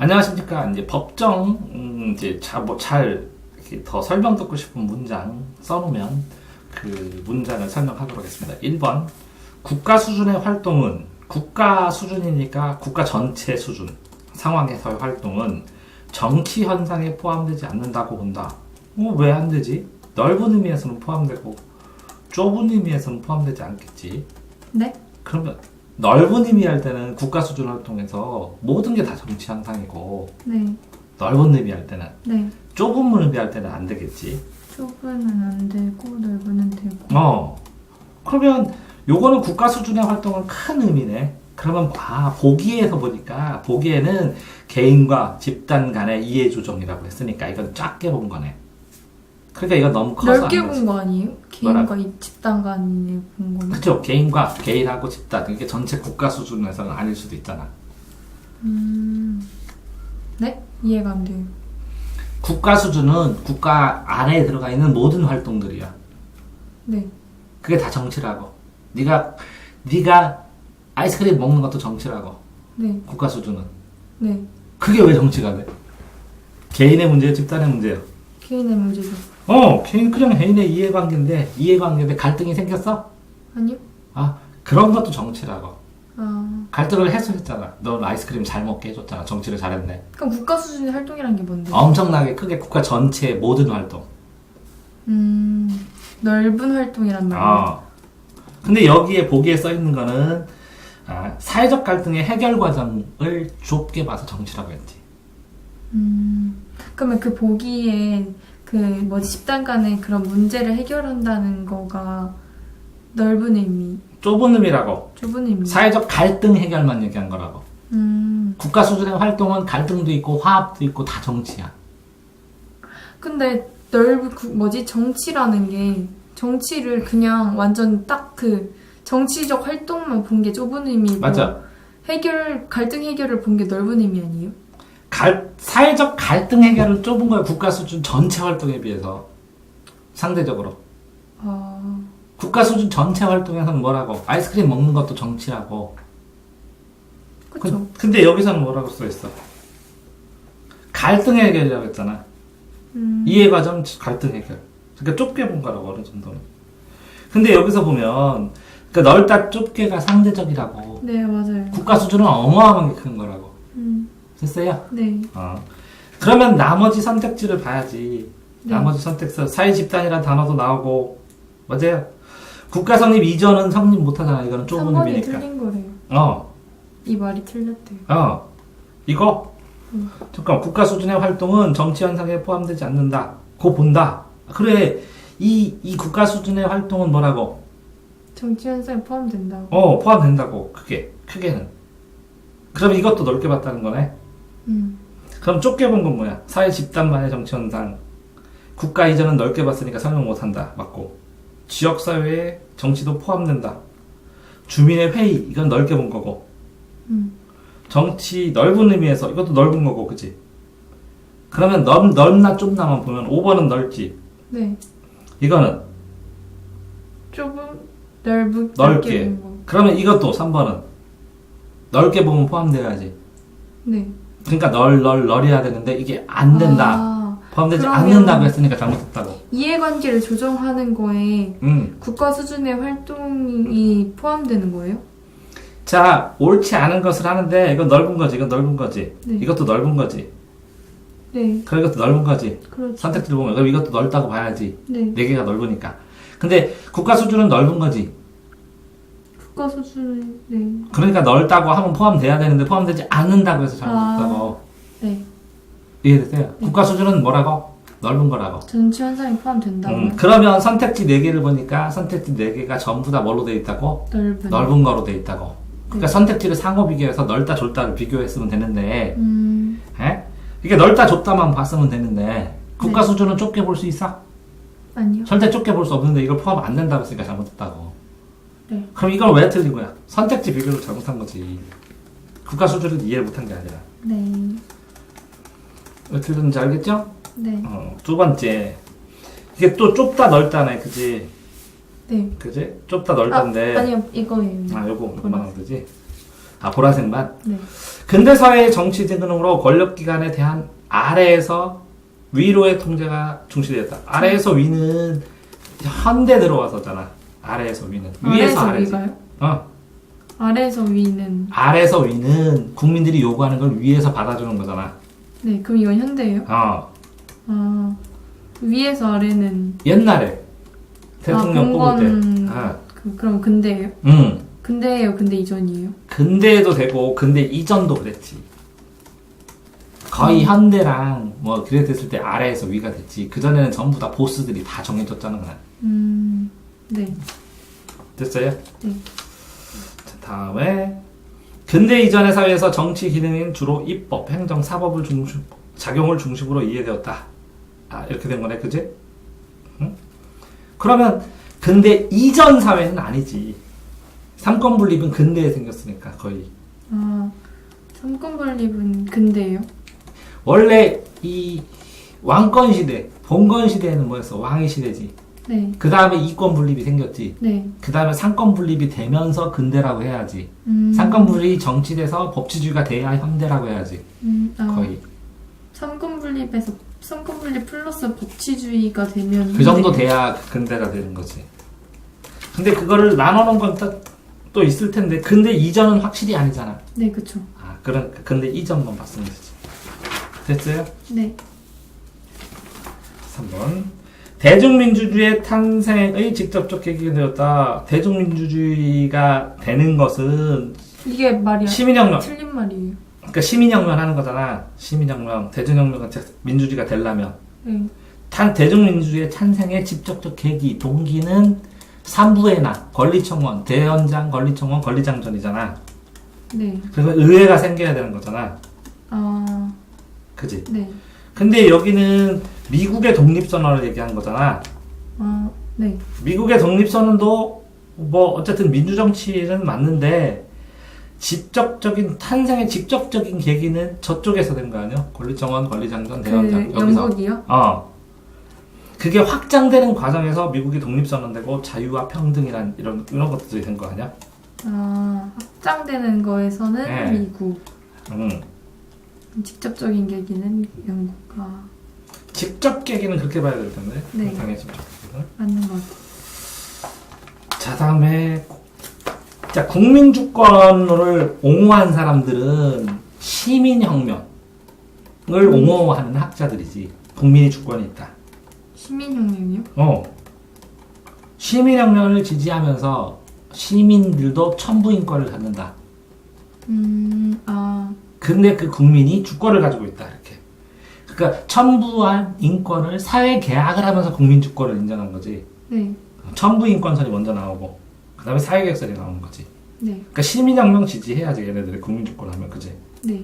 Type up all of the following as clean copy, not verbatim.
안녕하십니까. 이제 법정, 이제 잘, 이렇게 더 설명 듣고 싶은 문장 써놓으면 그 문장을 설명하도록 하겠습니다. 1번. 국가 수준의 활동은, 국가 수준이니까 국가 전체 수준, 상황에서의 활동은 정치 현상에 포함되지 않는다고 본다. 왜 안 되지? 넓은 의미에서는 포함되고, 좁은 의미에서는 포함되지 않겠지. 네? 그러면, 넓은 의미 할 때는 국가 수준 활동에서 모든 게 다 정치 현상이고, 네. 넓은 의미 할 때는, 네. 좁은 의미 할 때는 안 되겠지. 좁은은 안 되고 넓은은 되고. 그러면 요거는 국가 수준의 활동은 큰 의미네. 그러면 보기에서 보니까 보기에는 개인과 집단 간의 이해 조정이라고 했으니까 이건 작게 본 거네. 그러니까 이건 너무 커서 넓게 안 되지. 본 거 아니에요? 개인과 이 집단 간에 본 거는? 그렇죠. 개인하고 집단 이게 전체 국가 수준에서는 아닐 수도 있잖아. 네? 이해가 안 돼요. 국가 수준은 국가 안에 들어가 있는 모든 활동들이야. 네. 그게 다 정치라고. 네가 아이스크림 먹는 것도 정치라고. 네. 국가 수준은. 네. 그게 왜 정치가 돼? 개인의 문제예요, 집단의 문제예요? 개인의 문제죠. 그냥 개인의 이해관계인데 갈등이 생겼어? 아니요? 그런 것도 정치라고. 아. 갈등을 해소했잖아. 넌 아이스크림 잘 먹게 해줬잖아. 정치를 잘했네. 그럼 국가 수준의 활동이란 게 뭔데? 엄청나게 크게 국가 전체의 모든 활동. 넓은 활동이란 말이에요. 근데 여기에 보기에 써있는 거는 사회적 갈등의 해결 과정을 좁게 봐서 정치라고 했지. 그러면 그 보기에 집단 간의 그런 문제를 해결한다는 거가 넓은 의미, 좁은 의미라고. 좁은 의미. 사회적 갈등 해결만 얘기한 거라고. 국가 수준의 활동은 갈등도 있고 화합도 있고 다 정치야. 근데 정치라는 게 정치를 그냥 완전 딱 정치적 활동만 본 게 좁은 의미고 맞아. 갈등 해결을 본 게 넓은 의미 아니에요? 사회적 갈등 해결은 좁은 거야. 국가 수준 전체 활동에 비해서 상대적으로. 국가 수준 전체 활동에서는 뭐라고? 아이스크림 먹는 것도 정치라고. 그쵸. 근데 여기서는 뭐라고 써있어? 갈등 해결이라고 했잖아. 이해과정 갈등 해결. 그러니까 좁게 본 거라고, 어느 정도는. 근데 여기서 보면 그러니까 넓다 좁게가 상대적이라고. 네, 맞아요. 국가 수준은 어마어마하게 큰 거라고. 됐어요? 네. 그러면 나머지 선택지를 봐야지. 네. 나머지 선택서 사회집단이라는 단어도 나오고. 맞아요. 국가 성립 이전은 성립 못하잖아. 이거는 좁은 3번이 의미니까. 틀린 거래요. 이 말이 틀렸대요. 이거? 잠깐, 국가 수준의 활동은 정치 현상에 포함되지 않는다. 고 본다. 그래, 이 국가 수준의 활동은 뭐라고? 정치 현상에 포함된다고. 포함된다고. 크게는. 그럼 이것도 넓게 봤다는 거네? 그럼 좁게 본 건 뭐야? 사회 집단만의 정치 현상. 국가 이전은 넓게 봤으니까 설명 못 한다. 맞고. 지역사회에 정치도 포함된다. 주민의 회의. 이건 넓게 본 거고. 정치 넓은 의미에서 이것도 넓은 거고, 그치? 그러면 넓나 좁나만 보면 5번은 넓지. 네. 이거는 넓게. 본 거. 그러면 이것도 3번은 넓게 보면 포함돼야지. 네. 그러니까 널이야 되는데 이게 안 된다. 포함되지 그러면 않는다고 했으니까 잘못했다고. 이해관계를 조정하는 거에 국가 수준의 활동이 포함되는 거예요? 자, 옳지 않은 것을 하는데 이건 넓은 거지. 이건 넓은 거지. 네. 이것도 넓은 거지. 네. 그럼 이것도 넓은 거지. 그렇죠. 선택지를 보면 그럼 이것도 넓다고 봐야지. 네. 네 개가 넓으니까. 근데 국가 수준은 넓은 거지. 국가 수준의 네. 그러니까 넓다고 하면 포함돼야 되는데 포함되지 않는다고 해서 잘못했다고. 네. 이해됐어요? 네. 국가 수준은 뭐라고? 넓은 거라고. 정치 현상에 포함된다고요? 그러면 선택지 4개를 보니까 선택지 4개가 전부 다 뭐로 돼 있다고? 넓은 거로 돼 있다고. 그러니까 선택지를 상호 비교해서 넓다 좁다를 비교했으면 되는데 이게 넓다 좁다만 봤으면 되는데 국가 수준은 좁게 볼 수 있어? 아니요. 절대 좁게 볼 수 없는데 이걸 포함 안 된다고 했으니까 잘못했다고. 네. 그럼 이걸 왜 틀린 거야? 선택지 비교를 잘못한 거지. 국가 수준을 이해를 못한 게 아니라. 네. 왜 틀렸는지 알겠죠? 네. 두 번째. 이게 또 좁다 넓다네, 그지? 네. 그지? 좁다 넓다인데. 아니요, 이거예요. 요거 그만하면 되지. 아, 보라색만? 네. 근대사회의 정치 등으로 권력기관에 대한 아래에서 위로의 통제가 중시되었다. 아래에서 위는 현대 들어와서잖아. 아래에서 위는. 위에서 아래에서 아래지. 위가요? 어. 아래에서 위는. 아래에서 위는 국민들이 요구하는 걸 위에서 받아주는 거잖아. 네, 그럼 이건 현대예요? 어. 아, 위에서 아래는. 옛날에 대통령 뽑을 때. 아. 그럼 근대예요? 응. 근대예요? 근대 이전이에요? 근대에도 되고 근대 이전도 그랬지. 거의 현대랑 뭐 그래 됐을 때 아래에서 위가 됐지. 그 전에는 전부 다 보스들이 다 정해졌잖아. 네. 됐어요? 네. 자, 다음에 근대 이전의 사회에서 정치 기능인 주로 입법, 행정, 사법을 작용을 중심으로 이해되었다. 아, 이렇게 된 거네, 그지? 응? 그러면 근대 이전 사회는 아니지. 삼권 분립은 근대에 생겼으니까 거의. 아, 삼권 분립은 근대예요? 원래 이 왕권 시대, 봉건 시대에는 뭐였어? 왕의 시대지. 네. 그 다음에 이권 분립이 생겼지. 네. 그 다음에 상권 분립이 되면서 근대라고 해야지. 상권 분립이 정치돼서 법치주의가 돼야 현대라고 해야지. 거의. 삼권 분립에서 삼권 분립 플러스 법치주의가 되면 그 정도 돼야 근대가 되는 거지. 근데 그거를 나눠놓은 건 또 있을 텐데, 근대 이전은 확실히 아니잖아. 네, 그쵸. 아, 그런, 근대 이전만 봤으면 되지. 됐어요? 네. 3번. 대중민주주의의 탄생의 직접적 계기가 되었다. 대중민주주의가 되는 것은 이게 말이 시민혁명. 틀린 말이에요. 그러니까 시민혁명 하는 거잖아. 시민혁명, 대중혁명은 민주주의가 되려면. 네. 대중민주주의의 탄생의 직접적 계기, 동기는 삼부의나 권리청원, 대연장, 권리청원, 권리장전이잖아. 네. 그래서 의회가 생겨야 되는 거잖아. 아, 그지? 네. 근데 여기는 미국의 독립선언을 얘기한 거잖아. 아, 네. 미국의 독립선언도 뭐 어쨌든 민주정치는 맞는데 직접적인 탄생의 직접적인 계기는 저쪽에서 된 거 아니야? 권리청원, 권리장전, 대연장 여기서. 영국이요? 그게 확장되는 과정에서 미국이 독립선언되고 자유와 평등이란 이런 것들이 된 거 아니야? 아, 확장되는 거에서는 네. 미국. 응. 직접적인 계기는 영국. 아, 직접 계기는 그렇게 봐야 될 텐데. 네. 당연히 직접 계기는. 맞는 것 같아요. 자, 다음에 자, 국민주권을 옹호한 사람들은 시민혁명을 옹호하는 학자들이지. 국민이 주권이 있다. 시민혁명이요? 시민혁명을 지지하면서 시민들도 천부인권을 갖는다. 아, 근데 그 국민이 주권을 가지고 있다. 이렇게. 그러니까 천부한 인권을 사회 계약을 하면서 국민주권을 인정한 거지. 네. 천부인권선이 먼저 나오고 그 다음에 사회계획설이 나오는 거지. 네. 그러니까 시민혁명 지지해야지 얘네들이 국민주권 하면. 그지? 네.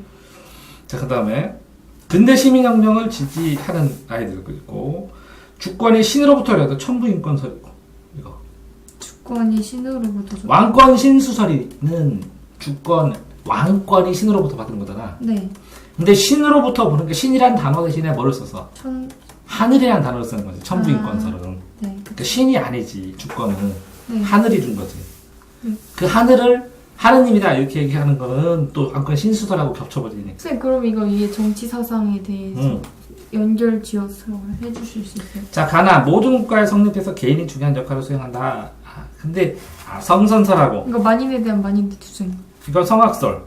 자, 그 다음에 근대 시민혁명을 지지하는 아이들도 있고 주권이 신으로부터 이래도 천부인권설이고 이거 주권이 신으로부터 왕권 신수설이는 주권 왕권이 신으로부터 받은 거잖아. 네. 근데 신으로부터 보는 게 신이란 단어 대신에 뭐를 써서 하늘이란 단어를 쓰는 거지. 천부인권설은. 네. 그러니까 신이 아니지 주권은. 네. 하늘이 준 거지. 그 하늘을 하느님이다 이렇게 얘기하는 거는 또 왕권 신수설하고 겹쳐버리니까. 선생님, 그럼 이거 위에 정치 사상에 대해서 연결 지어서 해주실 수 있어요? 자, 가나 모든 국가의 성립에서 개인이 중요한 역할을 수행한다. 근데 성선설하고 이거 만인에 대한 만인대 투쟁. 이건 성악설.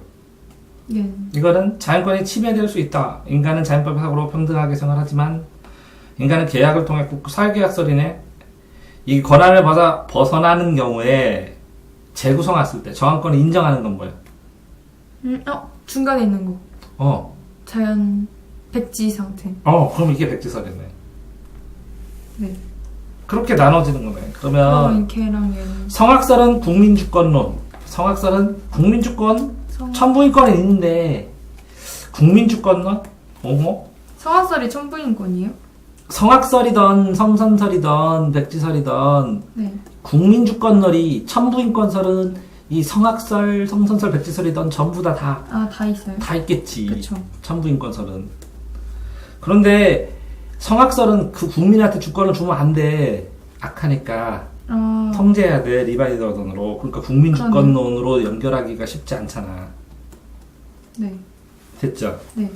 네. 이거는 자연권이 침해될 수 있다. 인간은 자연법상으로 평등하게 생활하지만 인간은 계약을 통해 사회계약설이네. 이 권한을 벗어나는 경우에 재구성했을 때 저항권을 인정하는 건 뭐예요? 중간에 있는 거. 자연 백지 상태. 그럼 이게 백지설이네. 네. 그렇게 나눠지는 거네. 그러면 걔랑 얘는. 성악설은 국민주권론. 성악설은 국민주권, 천부인권이 있는데 국민주권론? 성악설이 천부인권이에요? 성악설이던 성선설이던 백지설이던 네. 국민주권론이 천부인권설은 이 성악설, 성선설, 백지설이던 전부 다 있어요? 다 있겠지. 그쵸. 천부인권설은. 그런데 성악설은 그 국민한테 주권을 주면 안 돼. 악하니까. 통제해야 돼. 리바이더론으로. 그러니까 국민주권론으로 연결하기가 쉽지 않잖아. 네. 됐죠? 네.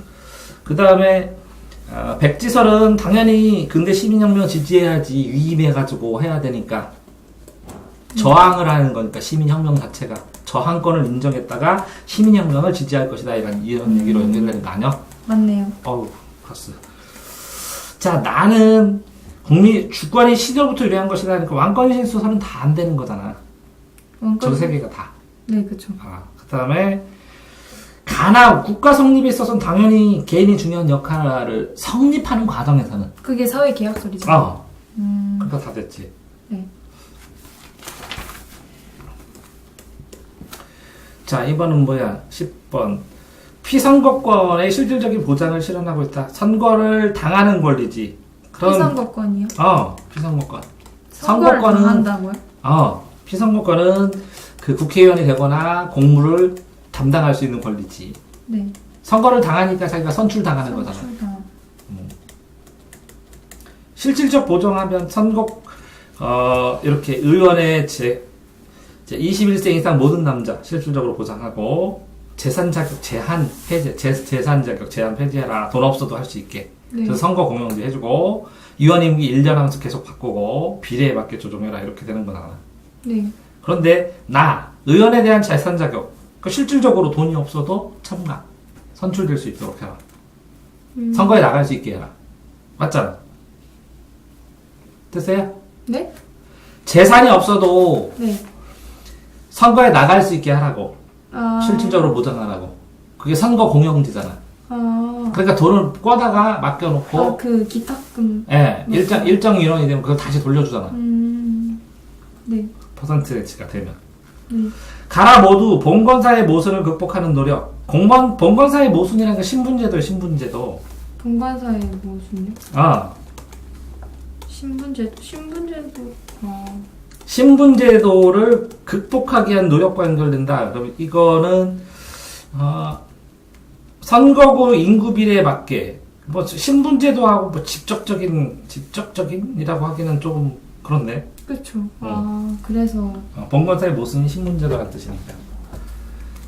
그 다음에 백지설은 당연히 근대 시민혁명 지지해야지 위임해가지고 해야 되니까 저항을 하는 거니까 시민혁명 자체가 저항권을 인정했다가 시민혁명을 지지할 것이다 이런 얘기로 연결되는 거 아니야? 맞네요. 어우 봤어. 자 나는 주권이 시절부터 유래한 것이다 하니까 왕권 신수설은 다 안 되는 거잖아. 저 세 개가 다. 네, 그쵸. 그 다음에 가나 국가 성립에 있어서는 당연히 개인이 중요한 역할을 성립하는 과정에서는 그게 사회 계약설이죠. 그거 다 됐지. 네. 자, 이번은 뭐야? 10번. 피선거권의 실질적인 보장을 실현하고 있다. 선거를 당하는 권리지. 피선거권이요? 피선거권. 선거를 당한다고요? 피선거권은 그 국회의원이 되거나 공무를 담당할 수 있는 권리지. 네. 선거를 당하니까 자기가 선출당하는 거잖아. 실질적 보정하면 이렇게 의원의 제 21세 이상 모든 남자 실질적으로 보장하고 재산 자격 제한 폐지, 재산 자격 제한 폐지해라. 돈 없어도 할 수 있게. 네. 그래서 선거 공영제 해주고 의원 임기 1년 하면서 계속 바꾸고 비례에 맞게 조정해라 이렇게 되는 거잖아. 네. 그런데 의원에 대한 재산 자격 실질적으로 돈이 없어도 참가 선출될 수 있도록 해라. 선거에 나갈 수 있게 해라. 맞잖아. 됐어요? 네? 재산이 없어도 네. 선거에 나갈 수 있게 하라고. 실질적으로 보장하라고. 그게 선거 공영제잖아. 그러니까 돈을 꿔다가 맡겨놓고 그 기탁금. 예, 일정 인원이 되면 그걸 다시 돌려주잖아. 네. 퍼센트치가 되면. 가라 모두 봉건사의 모순을 극복하는 노력. 봉건사의 모순이라는 게 신분제도예요. 신분제도. 봉건사의 모순이요? 신분제도. 신분제도를 극복하기 위한 노력과 연결된다. 그럼 이거는 선거구 인구 비례에 맞게 신분제도하고 직접적인이라고 하기는 조금 그렇네. 그렇죠. 그래서 봉건사의 모순이 신분제도라는 뜻이니까.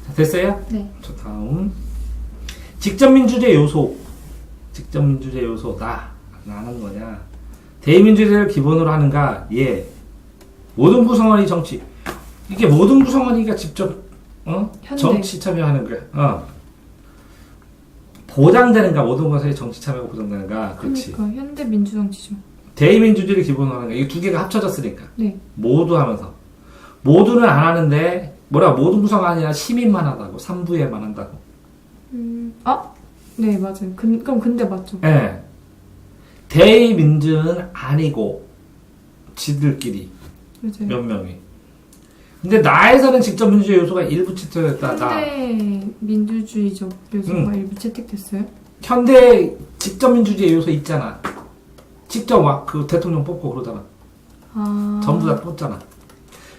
자, 됐어요? 네. 저 다음 직접민주제 요소. 직접민주제 요소다. 라는 거냐? 대의민주제를 기본으로 하는가? 예. 모든 구성원이 정치. 이게 모든 구성원이가 직접 정치 참여하는 거야. 보장되는가? 모든 것의 정치 참여가 보장되는가? 그렇지. 그러니까 현대 민주정치죠. 대의민주주의를 기본으로 하는 거야. 이 두 개가 합쳐졌으니까. 네. 모두 하면서. 모두는 안 하는데 모든 구성원이 아니라 시민만 하다고. 3부에만 한다고. 네, 맞아요. 그럼 근데 맞죠? 네. 대의민주는 아니고 지들끼리 맞아요. 몇 명이. 근데 나에서는 직접 민주주의 요소가 일부 채택됐다. 현대 민주주의적 요소가 일부 채택됐어요? 현대 직접 민주주의 요소 있잖아. 직접 막 그 대통령 뽑고 그러잖아. 전부 다 뽑잖아.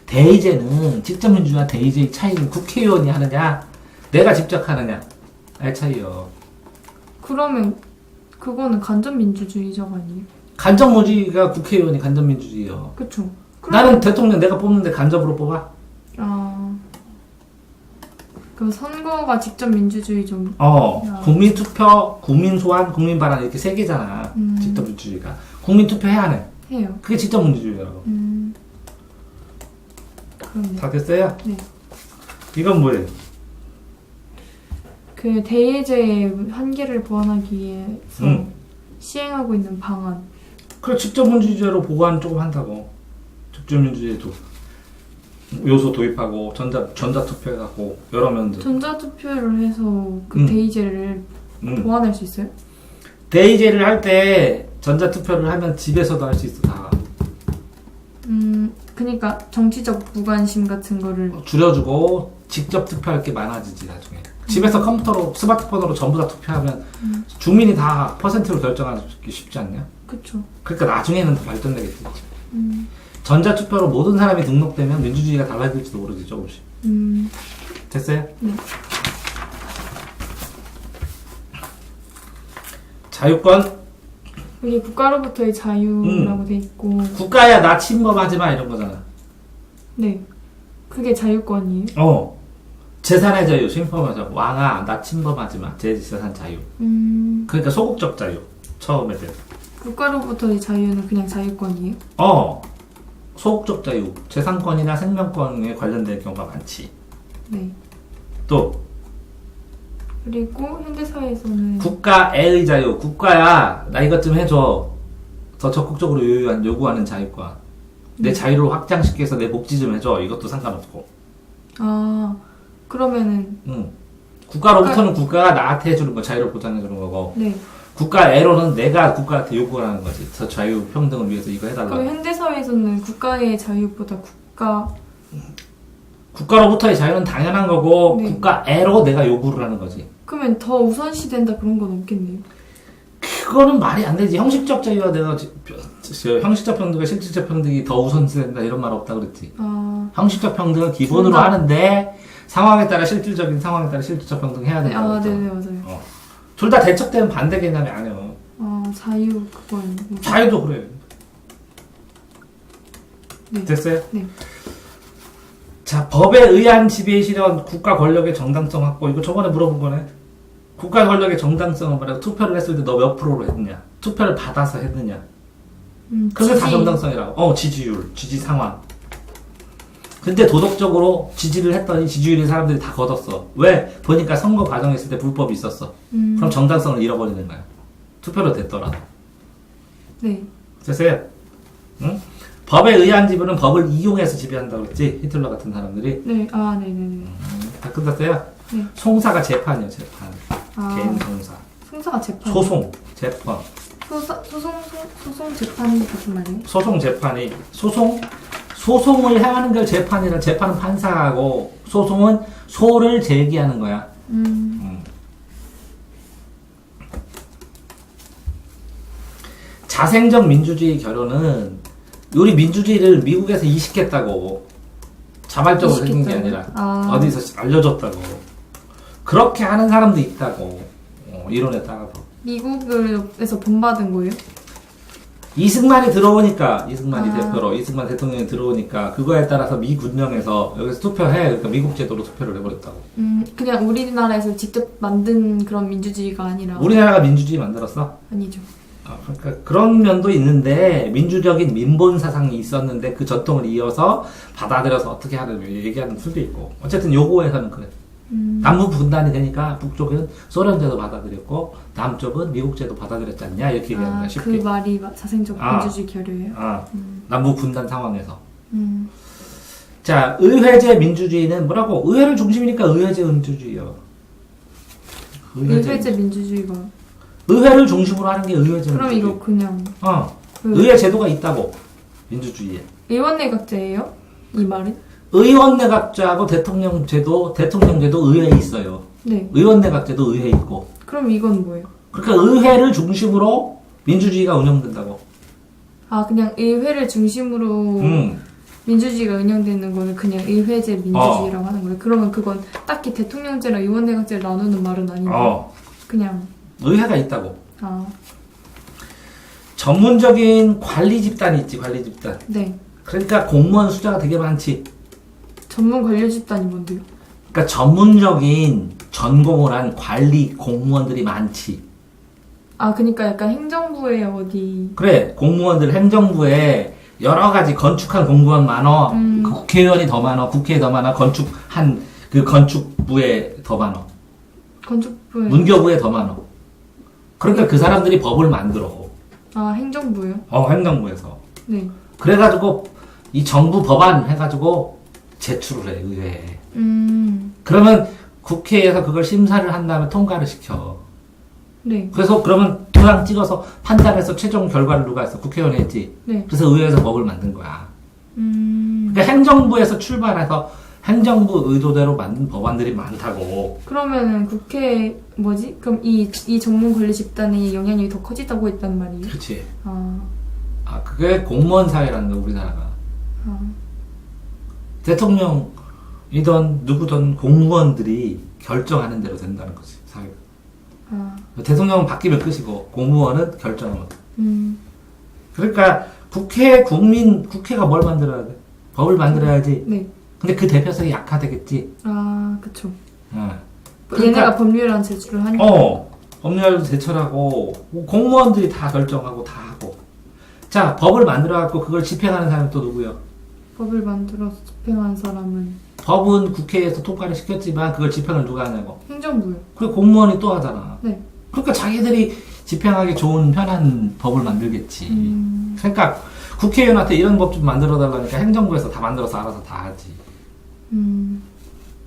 대의제는 직접 민주주의와 대의제의 차이는 국회의원이 하느냐, 내가 직접 하느냐의 차이요. 그러면 그거는 간접민주주의적 아니에요? 간접민주주의가 국회의원이 간접민주주의요. 그쵸. 나는 대통령 내가 뽑는데 간접으로 뽑아? 그럼 선거가 직접 민주주의 좀. 국민투표, 국민소환, 국민발언 이렇게 세 개잖아. 직접 민주주의가. 국민투표 해야 하네. 해요. 그게 직접 민주주의라고. 그럼요. 다 됐어요? 네. 이건 뭐예요? 그 대의제의 한계를 보완하기 위해서 시행하고 있는 방안. 그래, 직접 민주주의로 보완 조금 한다고. 직접 민주주의도 요소 도입하고 전자투표 해갖고 여러 면들. 전자투표를 해서 그 대의제를 보완할 수 있어요? 대의제를 할 때 전자투표를 하면 집에서도 할 수 있어 다. 그러니까 정치적 무관심 같은 거를 줄여주고 직접 투표할 게 많아지지 나중에. 집에서 컴퓨터로 스마트폰으로 전부 다 투표하면 주민이 다 퍼센트로 결정하기 쉽지 않냐? 그쵸. 그러니까 나중에는 더 발전되겠지. 전자투표로 모든 사람이 등록되면 민주주의가 달라질지도 모르지 조금씩. 됐어요? 네. 자유권. 여기 국가로부터의 자유라고 돼 있고. 국가야 나 침범하지 마 이런 거잖아. 네. 그게 자유권이에요? 재산의 자유, 침범하자. 왕아, 나 침범하지 마. 제 재산 자유. 그러니까 소극적 자유. 처음에 된. 국가로부터의 자유는 그냥 자유권이에요? 소극적 자유. 재산권이나 생명권에 관련된 경우가 많지. 네. 또, 그리고 현대사회에서는 국가애의 자유. 국가야, 나 이것 좀 해줘. 더 적극적으로 요구하는 자유권. 내 자유를 확장시켜서 내 복지 좀 해줘. 이것도 상관없고. 그러면은 국가로부터는 국가가 나한테 해주는 거, 자유를 보장해주는 거고. 네. 국가애로는 내가 국가한테 요구하는 거지. 저 자유 평등을 위해서 이거 해달라. 그럼 현대사회에서는 국가의 자유보다 국가로부터의 자유는 당연한 거고 네. 국가애로 내가 요구를 하는 거지. 그러면 더 우선시된다 그런 건 없겠네요. 그거는 말이 안 되지. 형식적 자유와 내가 형식적 평등과 실질적 평등이 더 우선시된다 이런 말 없다 그랬지. 형식적 평등은 기본으로 둘 다. 하는데 상황에 따라 실질적인 상황에 따라 실질적 평등 해야 된다고 그랬죠. 네네 맞아요. 둘 다 대척되는 반대 개념이 아니에요. 자유 그건 자유도 그래. 네. 됐어요? 네. 자, 법에 의한 지배에 실현 국가 권력의 정당성 확보. 이거 저번에 물어본 거네. 국가 권력의 정당성은 말이야. 투표를 했을 때 너 몇 프로로 했느냐? 투표를 받아서 했느냐? 그게 다 정당성이라고. 지지율, 지지 상황. 근데 도덕적으로 지지를 했더니 지지율이 사람들이 다 걷었어. 왜? 보니까 선거 과정에 있을 때 불법이 있었어. 그럼 정당성을 잃어버리는 거야. 투표로 됐더라도. 네. 됐어요? 응? 법에 의한 지배는 법을 이용해서 지배한다고 했지. 히틀러 같은 사람들이. 네. 네네네. 다 끝났어요? 네. 송사가 재판이요, 재판. 개인 송사. 송사가 재판. 소송, 재판. 소송 재판이 무슨 말이에요? 소송 재판이, 소송을 행하는 걸 재판이라, 재판은 판사하고, 소송은 소를 제기하는 거야. 자생적 민주주의 결혼은, 우리 민주주의를 미국에서 이식했다고. 자발적으로 생긴 게 아니라, 어디서 알려줬다고. 그렇게 하는 사람도 있다고. 이론에 따라서. 미국에서 본받은 거예요? 이승만이 들어오니까, 이승만이 대표로, 이승만 대통령이 들어오니까, 그거에 따라서 미 군령에서 여기서 투표해. 그러니까 미국 제도로 투표를 해버렸다고. 그냥 우리나라에서 직접 만든 그런 민주주의가 아니라. 우리나라가 민주주의 만들었어? 아니죠. 그러니까 그런 면도 있는데, 민주적인 민본 사상이 있었는데, 그 전통을 이어서 받아들여서 어떻게 하는, 얘기하는 수도 있고. 어쨌든 요거에서는 그래. 남북 분단이 되니까 북쪽은 소련제도 받아들였고 남쪽은 미국제도 받아들였지 않냐 이렇게 얘기하는 거야 쉽게. 그 말이 자생적 민주주의 결여예요? 남북 분단 상황에서. 자, 의회제 민주주의는 뭐라고? 의회를 중심이니까 의회제 민주주의요. 의회제 민주주의가. 의회를 중심으로 하는 게 의회제 그럼 민주주의. 이거 그냥. 의회 제도가 있다고 민주주의에. 의원내각제예요? 이 말은? 의원내각제하고 대통령제도 의회에 있어요. 네. 의원내각제도 의회에 있고. 그럼 이건 뭐예요? 그러니까 의회를 중심으로 민주주의가 운영된다고. 그냥 의회를 중심으로 민주주의가 운영되는 거는 그냥 의회제 민주주의라고 하는 거예요. 그러면 그건 딱히 대통령제랑 의원내각제를 나누는 말은 아니고 그냥 의회가 있다고. 전문적인 관리 집단이 있지, 관리 집단. 네. 그러니까 공무원 숫자가 되게 많지. 전문 관료 집단이 뭔데요? 그러니까 전문적인 전공을 한 관리 공무원들이 많지. 그러니까 약간 행정부에 어디. 그래, 공무원들 행정부에 여러 가지 건축한 공무원 많어. 그 국회의원이 더 많어. 국회에 더 많아. 건축한 그 건축부에 더 많어. 건축부에. 문교부에 더 많어. 그러니까 그 사람들이 법을 만들어. 행정부요? 행정부에서. 네. 그래가지고 이 정부 법안 해가지고 제출을 해 의회에. 그러면 국회에서 그걸 심사를 한 다음에 통과를 시켜. 네. 그래서 그러면 도장 찍어서 판단해서 최종 결과를 누가 했어? 국회의원이 했지. 네. 그래서 의회에서 법을 만든 거야. 그러니까 행정부에서 출발해서 행정부 의도대로 만든 법안들이 많다고. 그러면은 그럼 이 전문 관리 집단의 영향력이 더 커지다고 했단 말이에요? 그렇지. 그게 공무원 사회라는 거야, 우리나라가. 대통령이든 누구든 공무원들이 결정하는 대로 된다는 거지, 사회가. 대통령은 바뀌면 끝이고, 공무원은 결정은. 그러니까 국회가 뭘 만들어야 돼? 법을 만들어야지. 네. 근데 그 대표성이 약화되겠지. 아, 그쵸. 그러니까, 얘네가 법률안 제출을 하니까. 법률도 제출하고 뭐 공무원들이 다 결정하고 다 하고. 자, 법을 만들어갖고 그걸 집행하는 사람이 또 누구요? 법을 만들어서 집행한 사람은 법은 국회에서 통과를 시켰지만 그걸 집행을 누가 하냐고. 행정부요. 그리고 공무원이 또 하잖아. 네. 그러니까 자기들이 집행하기 좋은 편한 법을 만들겠지. 그러니까 국회의원한테 이런 법 좀 만들어 달라니까 행정부에서 다 만들어서 알아서 다 하지.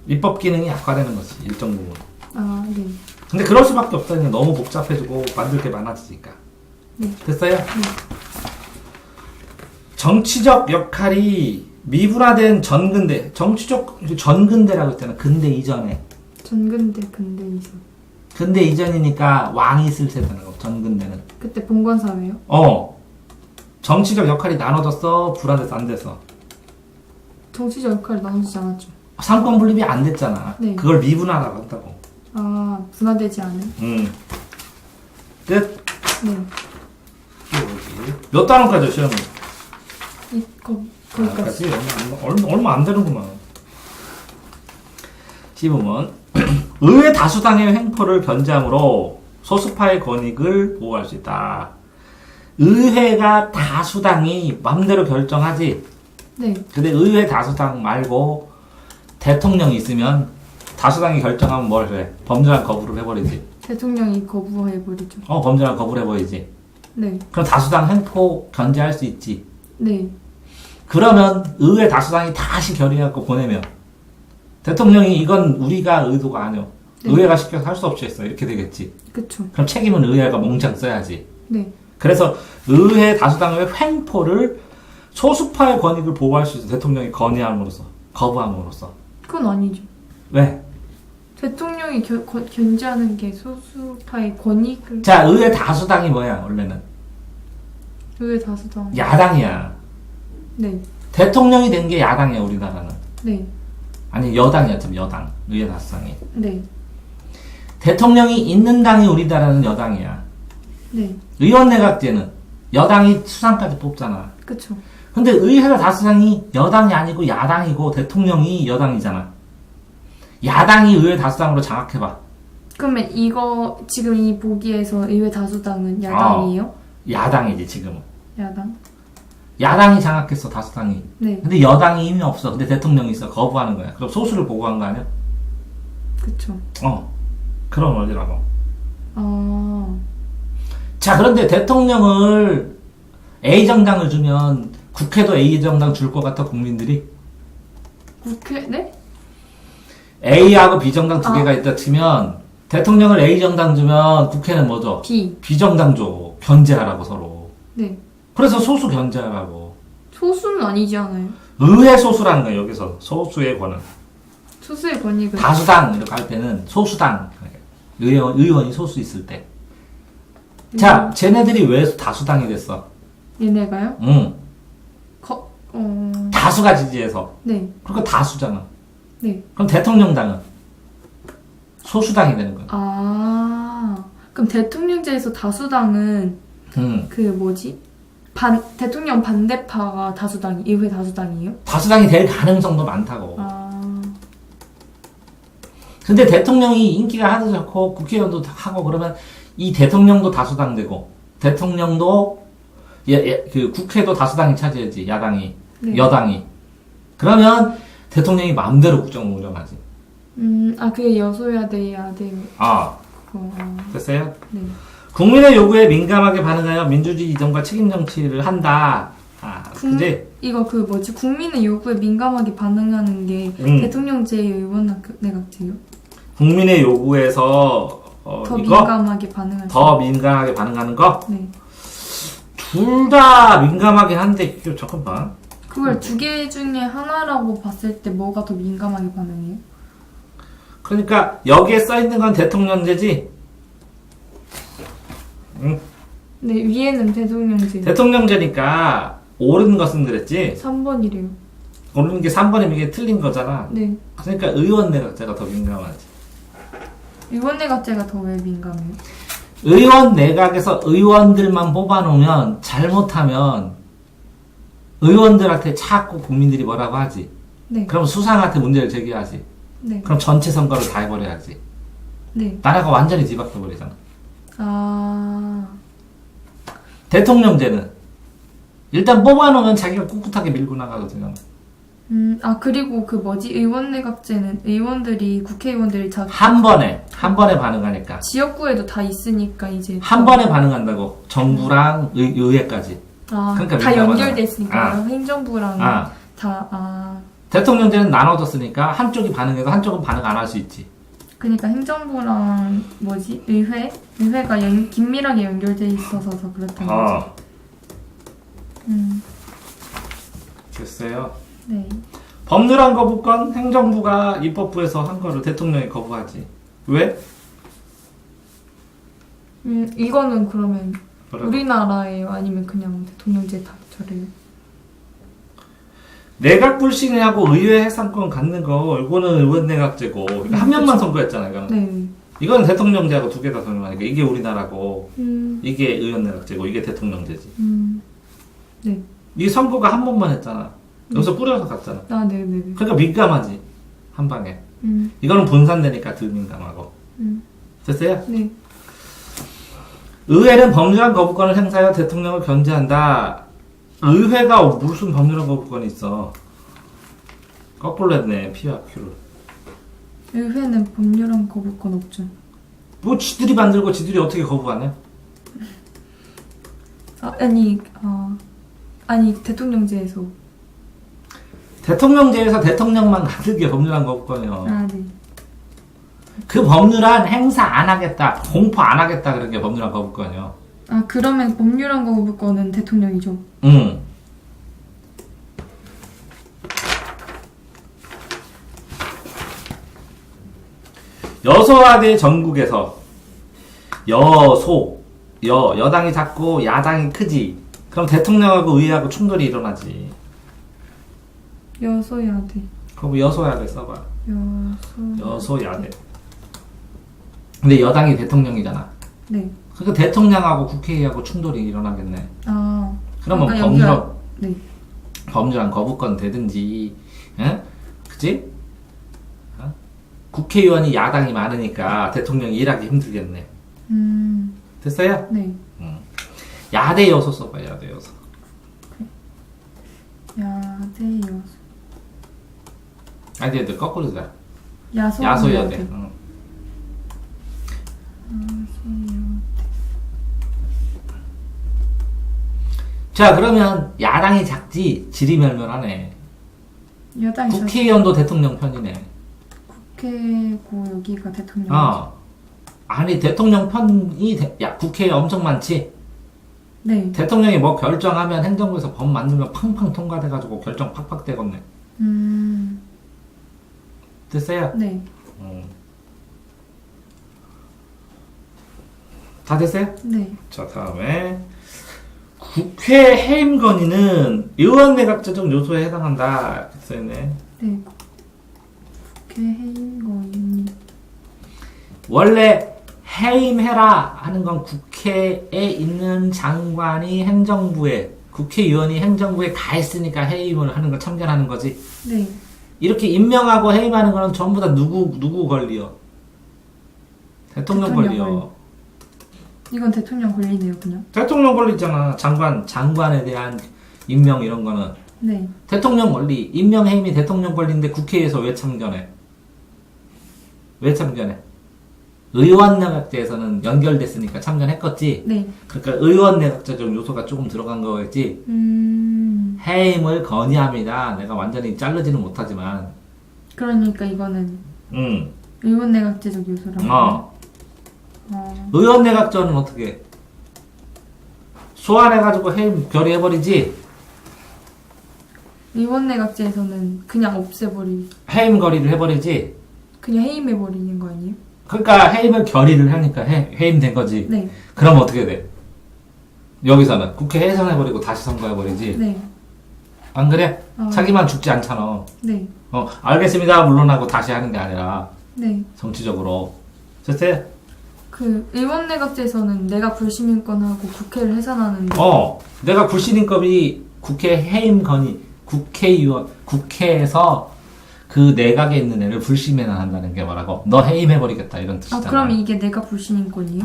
입법 기능이 약화되는 거지, 일정 부분. 아, 네. 근데 그럴 수밖에 없다니까. 너무 복잡해지고 만들 게 많아지니까. 네. 됐어요? 정치적 역할이 미분화된 전근대. 정치적 전근대라고 했잖아. 근대 이전에. 전근대, 근대 이전. 근대 이전이니까 왕이 있을 때잖아. 전근대는. 그때 봉건사회요? 정치적 역할이 나눠졌어? 분화돼서 안 돼서? 정치적 역할이 나눠지지 않았죠. 삼권 분립이 안 됐잖아. 네. 그걸 미분화라고 한다고. 아, 분화되지 않은? 끝. 네. 이게 뭐지? 몇 단원까지 시험은? 거기까지. 얼마 안 되는구만. 15번. 의회 다수당의 횡포를 견제함으로 소수파의 권익을 보호할 수 있다. 의회가 다수당이 맘대로 결정하지. 네. 근데 의회 다수당 말고 대통령이 있으면 다수당이 결정하면 뭘 해? 범죄랑 거부를 해버리지. 대통령이 거부해버리죠. 범죄랑 거부를 해버리지. 네. 그럼 다수당 횡포 견제할 수 있지. 네. 그러면 의회 다수당이 다시 결의해갖고 보내면 대통령이 이건 우리가 의도가 아니오. 네. 의회가 시켜서 할 수 없이 했어. 이렇게 되겠지. 그쵸. 그럼 책임은 의회가 몽땅 써야지. 네. 그래서 의회 다수당의 횡포를 소수파의 권익을 보호할 수 있어. 대통령이 건의함으로써. 거부함으로써. 그건 아니죠. 왜? 대통령이 견제하는 게 소수파의 권익을. 자, 의회 다수당이 뭐야, 원래는? 의회 다수당. 야당이야. 네. 대통령이 된 게 야당이야, 우리나라는. 네. 아니, 여당이야, 좀 여당. 의회 다수당이. 네. 대통령이 있는 당이 우리나라는 여당이야. 네. 의원내각제는 여당이 수상까지 뽑잖아. 그쵸. 근데 의회가 다수당이 여당이 아니고 야당이고 대통령이 여당이잖아. 야당이 의회 다수당으로 장악해봐. 그러면 이거 지금 이 보기에서 의회 다수당은 야당이에요? 야당이지 지금은. 야당? 야당이 장악했어 다수당이. 네. 근데 여당이 힘이 없어. 근데 대통령이 있어. 거부하는 거야. 그럼 소수를 보고한 거 아니야? 그쵸. 그런 원리라고. 아. 자, 그런데 대통령을 A정당을 주면 국회도 A정당 줄 것 같아 국민들이? 국회? 네? A하고 B정당 두 개가 있다 치면 대통령을 A정당 주면 국회는 뭐죠? B. B정당 줘. 견제하라고 서로. 네. 그래서 소수 견제하라고. 소수는 아니지 않아요? 의회 소수라는 거예요. 여기서 소수의 권은. 소수의 권익은. 다수당 이렇게 할 때는 소수당. 의원이 소수 있을 때. 자, 쟤네들이 왜 다수당이 됐어? 얘네가요? 응. 어. 다수가 지지해서. 네. 그러니까 다수잖아. 네. 그럼 대통령당은 소수당이 되는 거야. 아. 그럼 대통령제에서 다수당은 그 뭐지? 대통령 반대파가 의회 다수당이에요? 다수당이 될 가능성도 많다고. 아. 근데 대통령이 인기가 하도 좋고 국회의원도 하고 그러면 이 대통령도 다수당 되고 대통령도 그 국회도 다수당이 차지하지. 야당이. 네. 여당이. 그러면 대통령이 마음대로 국정을 운영하지. 그게 여소야 돼야 돼. 됐어요? 네. 국민의 요구에 민감하게 반응하여 민주주의 이전과 책임 정치를 한다. 그지? 이거 그 뭐지? 국민의 요구에 민감하게 반응하는 게 대통령제의 의원내각제요? 국민의 요구에서 더 민감하게 반응할 더 민감하게 반응하는 거? 네. 둘 다 민감하긴 한데 잠깐만. 그걸 두 개 중에 하나라고 봤을 때 뭐가 더 민감하게 반응해요? 그러니까 여기에 써 있는 건 대통령제지. 응. 네, 위에는 대통령제. 대통령제니까 옳은 것은 그랬지. 3번이래요. 옳은 게 3번이면 이게 틀린 거잖아. 네. 그러니까 의원내각제가 더 민감하지. 의원내각제가 더 왜 민감해요? 의원 내각에서 의원들만 뽑아놓으면 잘못하면 의원들한테 자꾸 국민들이 뭐라고 하지. 네. 그럼 수상한테 문제를 제기하지. 네. 그럼 전체 선거를 다 해버려야지. 네. 나라가 완전히 뒤바뀌어버리잖아. 아. 대통령제는 일단 뽑아놓으면 자기가 꿋꿋하게 밀고 나가거든요. 아, 그리고 그 뭐지? 의원내각제는 국회의원들이 한 번에 반응하니까. 지역구에도 다 있으니까 이제. 한 번에 반응한다고. 정부랑 의회까지. 아, 그러니까 다 민감하잖아. 연결돼 있으니까. 아. 행정부랑 아. 다, 대통령제는 나눠졌으니까 한쪽이 반응해도 한쪽은 반응 안 할 수 있지. 그러니까 행정부랑 뭐지? 의회가 긴밀하게 연결돼 있어서 더 그렇다는 거지. 됐어요. 네. 법률안 거부권 행정부가 입법부에서 한 거를 대통령이 거부하지. 왜? 이거는 그러면 뭐라고? 우리나라예요? 아니면 그냥 대통령제 다 저래요? 내각 불신하고 의회 해산권 갖는 거 이거는 의원내각제고 한 명만 선거했잖아 이거는. 네. 이건 대통령제하고 두 개 다 선거하니까 이게 우리나라고 이게 이게 의원내각제고 이게 대통령제지. 네. 이 선거가 한 번만 했잖아. 여기서 뿌려서 갔잖아. 아, 네네네. 그러니까 민감하지 한 방에. 음. 이거는 분산되니까 덜 민감하고. 됐어요? 네. 의회는 법률안 거부권을 행사하여 대통령을 견제한다. 의회가 무슨 법률안 거부권이 있어? 거꾸로 했네. P와 Q를. 의회는 법률안 거부권 없죠. 뭐 지들이 만들고 지들이 어떻게 거부하냐? 아니 대통령제에서. 대통령제에서 대통령만 가는 게 법률안 거부권이요. 아, 네. 그 법률안 행사 안 하겠다, 공포 안 하겠다 그런 게 법률안 거부권이요. 아, 그러면 법률안 거부권은 대통령이죠. 응. 여소야대 전국에서 여당이 작고 야당이 크지. 그럼 대통령하고 의회하고 충돌이 일어나지. 여소야대. 그럼 여소야대 써봐. 여소야대. 여소야대. 근데 여당이 대통령이잖아. 네. 그러니까 대통령하고 국회하고 충돌이 일어나겠네. 아. 그러면 그러니까 네. 법률안 거부권 되든지, 응? 그치? 어? 국회의원이 야당이 많으니까 대통령이 일하기 힘들겠네. 됐어요? 네. 야대 여소 써봐, 야대 여소. 야대 여소. 아니, 얘들 거꾸로다. 야소야대. 응. 자, 그러면 야당이 작지 지리멸멸하네. 여당이 국회의원도 대통령 편이네. 국회고 여기가 대통령. 아니 대통령 편이 국회에 엄청 많지. 네. 대통령이 뭐 결정하면 행정부에서 법 만들면 팡팡 통과돼가지고 결정 팍팍 되겠네. 됐어요? 네. 다 됐어요? 네. 자, 다음에 국회 해임 건의는 의원내각제적 요소에 해당한다. 됐어요, 네. 국회 해임 건의. 원래 해임해라 하는 건 국회에 있는 장관이 행정부에, 국회의원이 행정부에 가 있으니까 해임을 하는 걸 참견하는 거지. 네. 이렇게 임명하고 해임하는 거는 전부 다 누구 권리요? 대통령 권리요. 이건 대통령 권리네요, 그냥. 대통령 권리 있잖아. 장관에 대한 임명 이런 거는. 네. 대통령 권리, 임명 해임이 대통령 권리인데 국회에서 왜 참견해? 왜 참견해? 의원내각제에서는 연결됐으니까 참견했겠지. 네. 그러니까 의원내각제적 요소가 조금 들어간 거겠지. 해임을 건의합니다. 내가 완전히 자르지는 못하지만. 그러니까 이거는 의원내각제적 요소라고. 의원내각제는 어떻게 해? 소환해가지고 해임 결의해버리지. 의원내각제에서는 그냥 없애버리. 해임 결의를 해버리지. 그냥 해임해버리는 거 아니에요? 그러니까 해임을 결의를 하니까 해임된 거지. 네. 그럼 어떻게 돼? 여기서는 국회 해산해버리고 다시 선거해버리지. 네. 안 그래? 자기만 죽지 않잖아. 네. 알겠습니다. 물러나고 다시 하는 게 아니라. 네. 정치적으로. 됐어요? 그 의원내각제에서는 내가 불시민권하고 국회를 해산하는데. 내가 불신임법이 국회 해임 건의, 국회의원, 국회에서 그 내각에 있는 애를 불신해한다는 게 뭐라고? 너 해임해버리겠다 이런 뜻이잖아. 그럼 이게 내가 불신임권이요?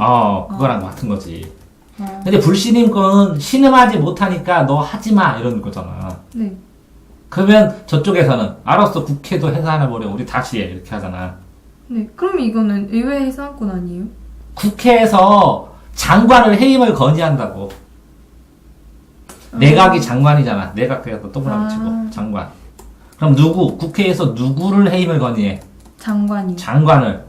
그거랑 같은 거지. 근데 불신임권은 신음하지 못하니까 너 하지마 이런 거잖아. 네. 그러면 저쪽에서는 알았어 국회도 해산해버려 우리 다시 해 이렇게 하잖아. 네. 그럼 이거는 의회 해산권 아니에요? 국회에서 장관을 해임을 건의한다고. 내각이 장관이잖아. 내각 그래도 동그라미 치고 장관. 그럼 국회에서 누구를 해임을 건의해? 장관이요. 장관을.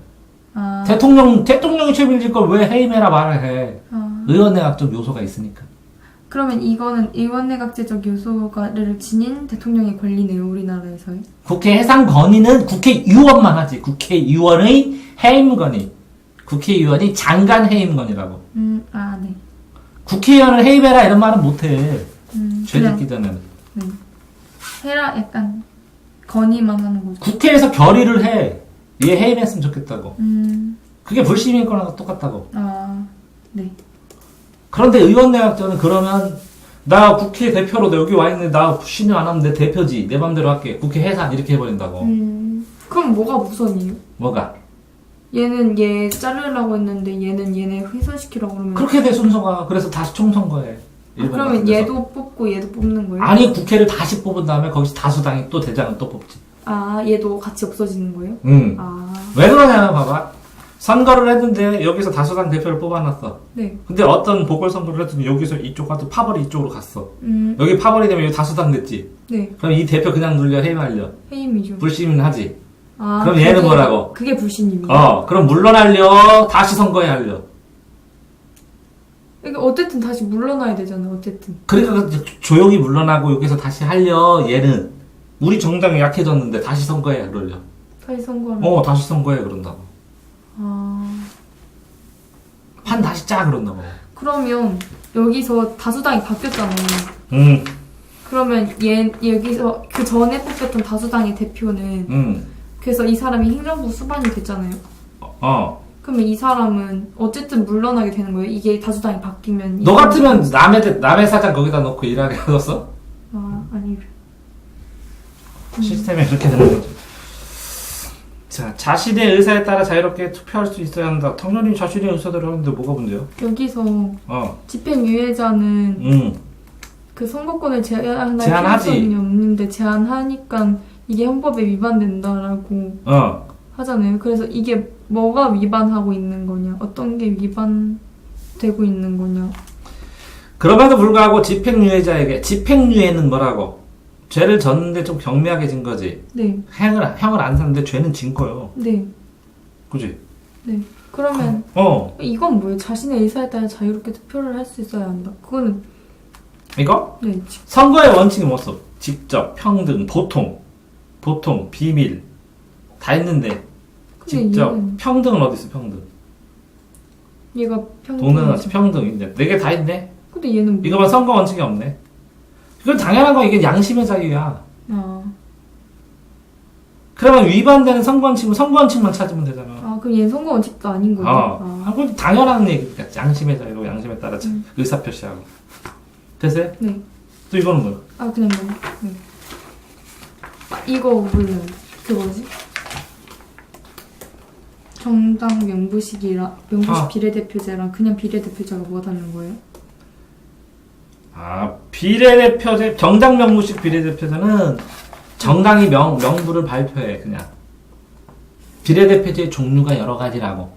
대통령이 책임질 걸 왜 해임해라 말을 해. 의원내각적 요소가 있으니까. 그러면 이거는 의원내각제적 요소를 지닌 대통령의 권리네요, 우리나라에서요? 국회 해상 건의는 국회의원만 하지. 국회의원의 해임 건의. 국회의원이 장관 해임 건의라고. 네. 국회의원을 해임해라 이런 말은 못해. 죄 그냥, 짓기 전에는. 네. 해라 약간 건의만 하는 거죠. 국회에서 결의를 해. 얘 해임했으면 좋겠다고. 그게 불시민권하고 똑같다고. 네. 그런데 의원내각제는 그러면 나 국회 대표로 여기 와 있는데 나 신임 안 하면 내 대표지. 내 맘대로 할게. 국회 해산 이렇게 해버린다고. 그럼 뭐가 우선이에요? 뭐가? 얘는 얘 자르려고 했는데 얘는 얘네 훼손시키려고 그러면 그렇게 돼 순서가. 그래서 다시 총선거해. 그러면 얘도 뽑고 얘도 뽑는 거예요? 아니 국회를 다시 뽑은 다음에 거기서 다수당이 또 대장을 또 뽑지. 얘도 같이 없어지는 거예요? 왜 그러냐면 봐봐. 선거를 했는데 여기서 다수당 대표를 뽑아놨어. 네. 근데 어떤 보궐선거를 했더니 여기서 이쪽 가도 파벌이 이쪽으로 갔어. 여기 파벌이 되면 여기 다수당 됐지. 네. 그럼 이 대표 그냥 눌려 해임하려. 해임이죠. 불신하지. 그럼 얘는 뭐라고? 그게 불신임이에요. 그럼 물러날려. 다시 선거에 하려. 그러니까 어쨌든 다시 물러나야 되잖아요. 어쨌든. 그러니까 조용히 물러나고 여기서 다시 하려. 얘는 우리 정당이 약해졌는데 다시 선거해 그러려. 다시 선거하면. 다시 선거해 그런다고. 판 다시 짜 그런다고. 그러면 여기서 다수당이 바뀌었잖아요. 그러면 여기서 그 전에 뽑혔던 다수당의 대표는 그래서 이 사람이 행정부 수반이 됐잖아요. 그러면 이 사람은 어쨌든 물러나게 되는 거예요. 이게 다수당이 바뀌면. 너 같으면 남의 사장 거기다 놓고 일하게 하겠어? 아니. 시스템이 그렇게 되는 거죠. 자, 자신의 의사에 따라 자유롭게 투표할 수 있어야 한다. 당연히 자신의 의사대로 하는데 뭐가 문제요? 여기서 집행유예자는 그 선거권을 제한할 필요성이 없는데 제한하니까 이게 헌법에 위반된다라고 하잖아요. 그래서 이게 뭐가 위반하고 있는 거냐? 어떤 게 위반되고 있는 거냐? 그럼에도 불구하고 집행유예는 뭐라고? 죄를 졌는데 좀 경미하게 진 거지. 네. 형을 안 샀는데 죄는 진 거예요. 네. 그지? 네. 그러면 이건 뭐예요? 자신의 의사에 따라 자유롭게 투표를 할 수 있어야 한다. 그거는 이거? 네. 선거의 원칙이 뭐였어? 직접, 평등, 보통, 비밀 다 있는데 직접, 평등은 어디 있어? 평등. 얘가 평등. 돈은 어디 평등인데 4개 다 있네. 근데 얘는 뭐? 이거만 선거 원칙이 없네. 이건 당연한 거. 이게 양심의 자유야. 그러면 위반되는 선거 원칙만 찾으면 되잖아. 그럼 얘는 선거 원칙도 아닌 거죠? 그건 당연한 얘기니까. 양심의 자유로 양심에 따라 의사 표시하고. 됐어요? 네. 또 이거는 뭐야? 그냥 뭐. 네. 이거 몰라요. 그 뭐지? 정당 명부식 비례대표제랑 그냥 비례대표제가 뭐가 다른 거예요? 비례대표제, 정당 명부식 비례대표제는 정당이 명부를 발표해, 그냥. 비례대표제의 종류가 여러 가지라고.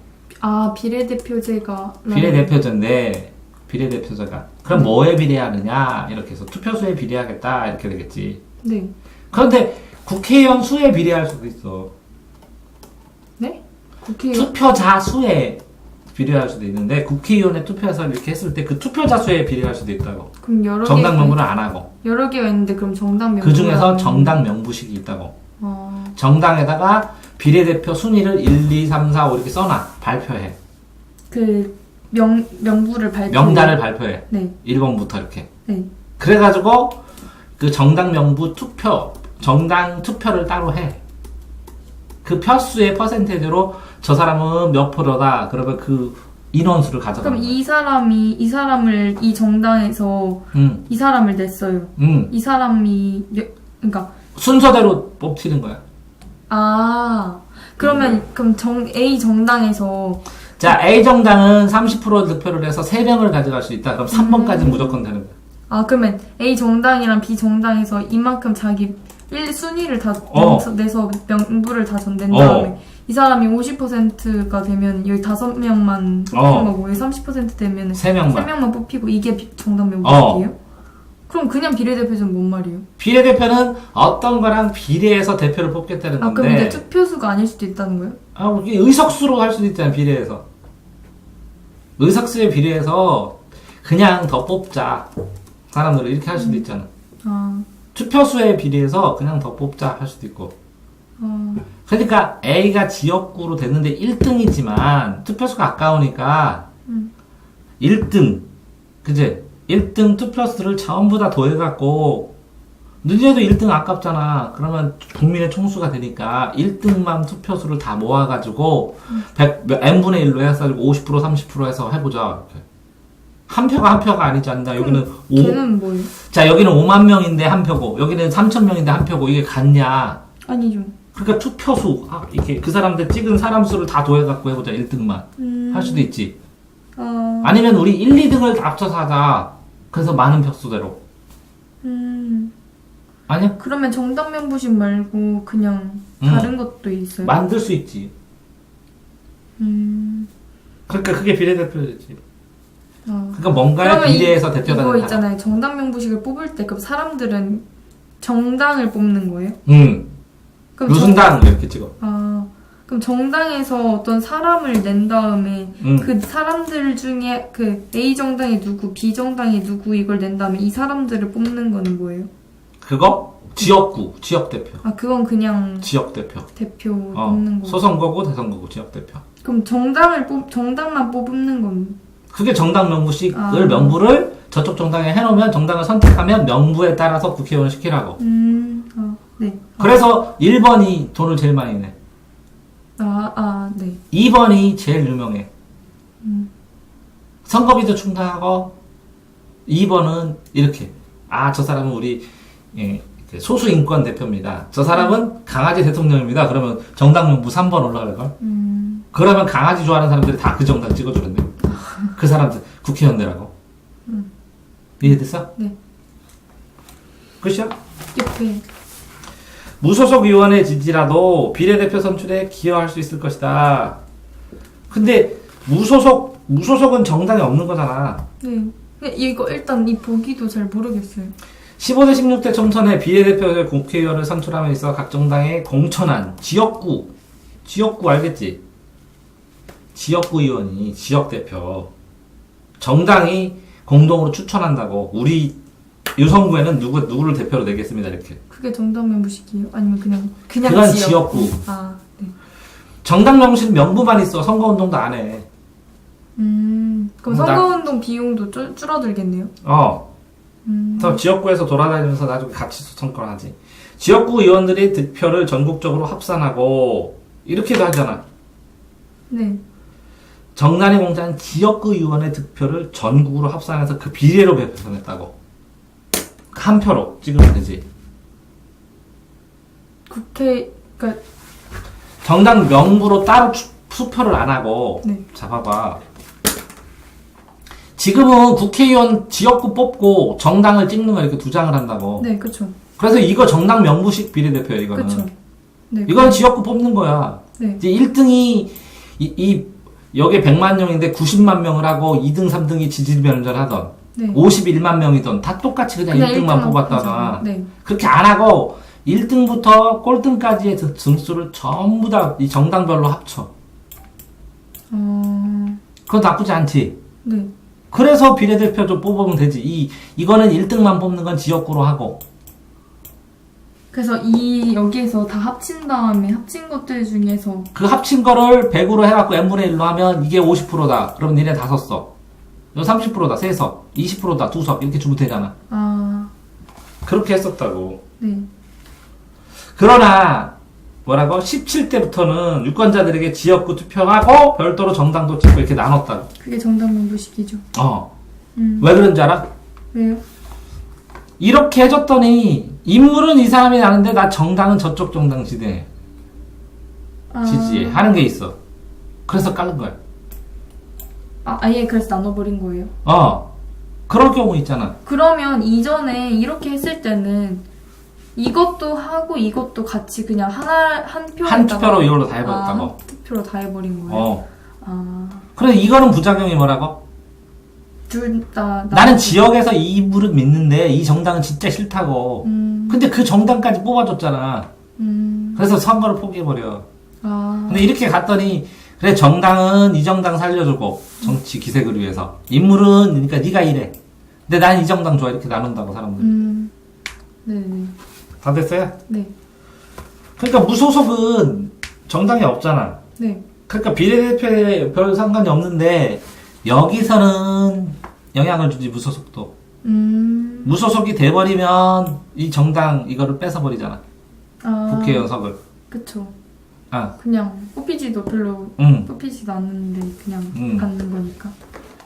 비례대표제가. 비례대표제인데, 비례대표제가. 그럼 뭐에 비례하느냐? 이렇게 해서 투표수에 비례하겠다, 이렇게 되겠지. 네. 그런데 국회의원 수에 비례할 수도 있어. 네? 국회의원? 투표자 수에 비례할 수도 있는데 국회의원의 투표에서 이렇게 했을 때 그 투표자 수에 비례할 수도 있다고. 그럼 여러 정당 명부를 안 하고. 여러 개가 있는데 그럼 정당 명부. 그 중에서 정당 명부식이 있다고. 정당에다가 비례대표 순위를 1, 2, 3, 4, 5 이렇게 써놔. 발표해. 그 명부를 발표해. 명단을 발표해. 네. 1번부터 이렇게. 네. 그래가지고 그 정당 명부 정당 투표를 따로 해. 그 표수의 퍼센테이지로 저 사람은 몇 프로다. 그러면 그 인원수를 가져가. 그럼 이 사람을 이 정당에서 이 사람을 냈어요. 이 사람이 그러니까 순서대로 뽑히는 거야. 그러면 그럼 A 정당에서 자, A 정당은 30% 득표를 해서 3명을 가져갈 수 있다. 그럼 3번까지는 무조건 되는 거야. 그러면 A 정당이랑 B 정당에서 이만큼 자기 1순위를 다 내서 명부를 다 낸 다음에 이 사람이 50%가 되면 여기 5명만 뽑힌 거고 여기 30% 되면 3명만 뽑히고 이게 정당 명부식이에요? 그럼 그냥 비례대표는 뭔 말이에요? 비례대표는 어떤 거랑 비례해서 대표를 뽑겠다는 건데. 그럼 이게 투표수가 아닐 수도 있다는 거예요? 이게 의석수로 할 수도 있잖아요, 비례해서. 의석수에 비례해서 그냥 더 뽑자. 사람들을 이렇게 할 수도 있잖아. 투표수에 비례해서 그냥 더 뽑자 할 수도 있고. 그러니까 A가 지역구로 됐는데 1등이지만 투표수가 아까우니까 1등, 그치? 1등 투표수를 전부 다 더해갖고 눈에도 1등 아깝잖아. 그러면 국민의 총수가 되니까 1등만 투표수를 다 모아가지고 n분의 1로 해가지고 50% 30% 해서 해보자. 이렇게. 한 표가 아니지 않나. 여기는 걔는 뭐예요? 자, 여기는 5만 명인데 한 표고 여기는 3천 명인데 한 표고 이게 같냐? 아니죠. 그러니까 투표수 이렇게 그 사람들 찍은 사람 수를 다 더해갖고 해보자. 1등만 할 수도 있지. 아니면 우리 1, 2등을 다 합쳐서 하자. 그래서 많은 표수대로. 아니야? 그러면 정당 명부식 말고 그냥 다른 것도 있어요? 만들 수 있지. 그러니까 그게 비례대표지. 그러니까 뭔가에 비례해서 대표가 되는 거 있잖아요. 정당 명부식을 뽑을 때 그럼 사람들은 정당을 뽑는 거예요? 그럼 무슨 당 이렇게 찍어. 그럼 정당에서 어떤 사람을 낸 다음에 그 사람들 중에 그 A 정당이 누구, B 정당이 누구 이걸 낸 다음에 이 사람들을 뽑는 거는 뭐예요? 그거? 지역구, 지역대표. 그건 그냥 지역대표. 대표 뽑는 거. 소선거고 대선거고 지역대표. 그럼 정당만 뽑는 건? 그게 정당 명부식을 명부를 저쪽 정당에 해놓으면 정당을 선택하면 명부에 따라서 국회의원을 시키라고. 네. 그래서 1번이 돈을 제일 많이 내. 네. 2번이 제일 유명해. 선거비도 충당하고 2번은 이렇게 저 사람은 우리 소수인권 대표입니다. 저 사람은 강아지 대통령입니다. 그러면 정당 명부 3번 올라갈걸? 그러면 강아지 좋아하는 사람들이 다 그 정당 찍어주는데 그 사람들 국회의원들하고 이해됐어? 네. 끝이야? 네. 무소속 의원의 지지라도 비례대표 선출에 기여할 수 있을 것이다. 근데 무소속은 정당이 없는 거잖아. 네. 이거 일단 이 보기도 잘 모르겠어요. 15대 16대 총선에 비례대표 국회의원을 선출함에 있어 각 정당의 공천안 지역구 알겠지? 지역구 의원이 지역대표 정당이 공동으로 추천한다고. 우리 유성구에는 누구를 대표로 내겠습니다 이렇게. 그게 정당 명부식이에요? 아니면 그냥 지역구. 네. 정당 명부식 명부만 있어. 선거운동도 안 해. 그럼 선거운동 비용도 줄어들겠네요. 더 지역구에서 돌아다니면서 나중에 같이 선거를 하지. 지역구 의원들이 득표를 전국적으로 합산하고 이렇게도 하잖아. 네. 정난이 공자는 지역구 의원의 득표를 전국으로 합산해서 그 비례로 배분했다고. 한 표로 찍으면 되지. 그러니까 정당 명부로 따로 수표를 안 하고. 네. 자, 봐봐. 지금은 국회의원 지역구 뽑고 정당을 찍는 거 이렇게 2장을 한다고. 네, 그쵸. 그래서 이거 정당 명부식 비례대표야, 이거는. 그쵸. 네, 이건 지역구 뽑는 거야. 네. 이제 1등이 여기에 100만 명인데 90만 명을 하고 2등, 3등이 지지면을 하던 네. 51만 명이던 다 똑같이 그냥 1등만 뽑았다가 네. 그렇게 안 하고 1등부터 꼴등까지의 등수를 전부 다 이 정당별로 합쳐. 그건 나쁘지 않지. 네. 그래서 비례대표 좀 뽑으면 되지. 이거는 1등만 뽑는 건 지역구로 하고. 그래서 여기에서 다 합친 다음에 합친 것들 중에서 그 합친 거를 100으로 해갖고 n분의 1로 하면 이게 50%다. 그럼 니네 다 섰어. 이거 30%다. 3석. 20%다. 2석. 이렇게 주면 되잖아. 그렇게 했었다고. 네. 그러나 뭐라고? 17대부터는 유권자들에게 지역구 투표하고 별도로 정당도 찍고 이렇게 나눴다고. 그게 정당 명부식이죠. 왜 그런지 알아? 왜요? 이렇게 해줬더니 인물은 이 사람이 나는데 나 정당은 저쪽 정당 지대. 지지에 하는 게 있어. 그래서 깔른 거야. 아예 그래서 나눠버린 거예요? 그럴 경우 있잖아. 그러면 이전에 이렇게 했을 때는 이것도 하고 이것도 같이 그냥 한 투표로 이걸로 다 해버렸다고. 한 투표로 다 해버린 거예요? 그래, 이거는 부작용이 뭐라고? 둘 다. 나는 지역에서 이 무릇 믿는데 이 정당은 진짜 싫다고. 근데 그 정당까지 뽑아줬잖아. 그래서 선거를 포기해버려. 근데 이렇게 갔더니 그래, 정당은 이 정당 살려주고 정치 기색을 위해서 인물은 그러니까 네가 이래. 근데 난 이 정당 좋아. 이렇게 나눈다고 사람들. 네네. 다 됐어요? 네. 그러니까 무소속은 정당이 없잖아. 네. 그러니까 비례대표에 별 상관이 없는데 여기서는 영향을 주지. 무소속도. 무소속이 돼버리면 이 정당 이거를 뺏어버리잖아. 국회의원석을. 그쵸. 그냥 뽑히지도 별로 뽑히지도 않는데 그냥 갖는 거니까.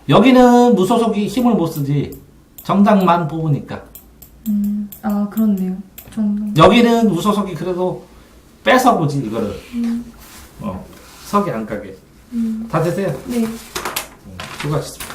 여기는 무소속이 힘을 못 쓰지. 정당만 뽑으니까. 그렇네요. 정당. 여기는 무소속이 그래도 뺏어보지 이거를. 석이 안 가게. 다 되세요? 네. 수고하셨습니다.